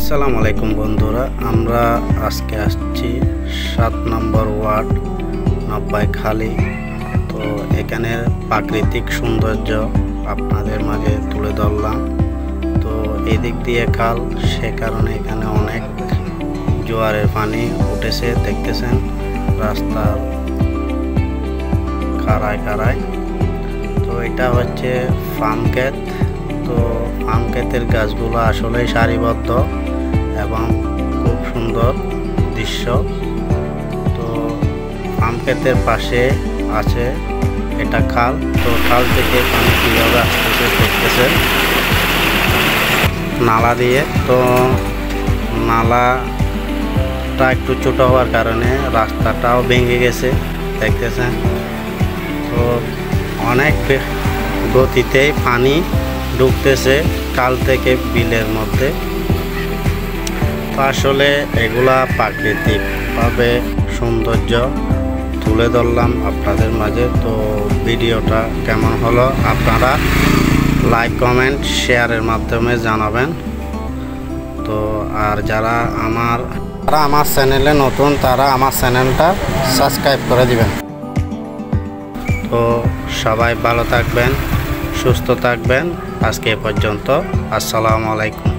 আসসালামু আলাইকুম বন্ধুরা, আমরা আজকে আসছি 7 নম্বর ওয়ার্ড নব্বাইখালী। তো এখানের প্রাকৃতিক সৌন্দর্য আপনাদের মাঝে তুলে ধরলাম। তো এদিক দিয়ে খাল, সে কারণে এখানে অনেক জোয়ারের পানি উঠেছে, দেখতেছেন রাস্তার খাড়ায় খাড়ায়। তো এটা হচ্ছে পাম ক্ষেত। তো পাম ক্ষেতের গাছগুলো আসলে সারিবদ্ধ এবং খুব সুন্দর দৃশ্য। তো পাম ক্ষেতের পাশে আছে এটা খাল। তো খাল থেকে পানি কীভাবে আসতেছে দেখতেছেন নালা দিয়ে। তো নালাটা একটু ছোট হওয়ার কারণে রাস্তাটাও ভেঙে গেছে, দেখতেছেন। তো অনেক গতিতেই পানি ঢুকতেছে খাল থেকে বিলের মধ্যে। তো আসলে এগুলা প্রাকৃতিকভাবে সৌন্দর্য তুলে ধরলাম আপনাদের মাঝে। তো ভিডিওটা কেমন হলো আপনারা লাইক, কমেন্ট, শেয়ারের মাধ্যমে জানাবেন। তো আর যারা আমার চ্যানেলে নতুন, তারা আমার চ্যানেলটা সাবস্ক্রাইব করে দিবেন। তো সবাই ভালো থাকবেন, সুস্থ থাকবেন। আজকে এ পর্যন্ত। আসসালামু আলাইকুম।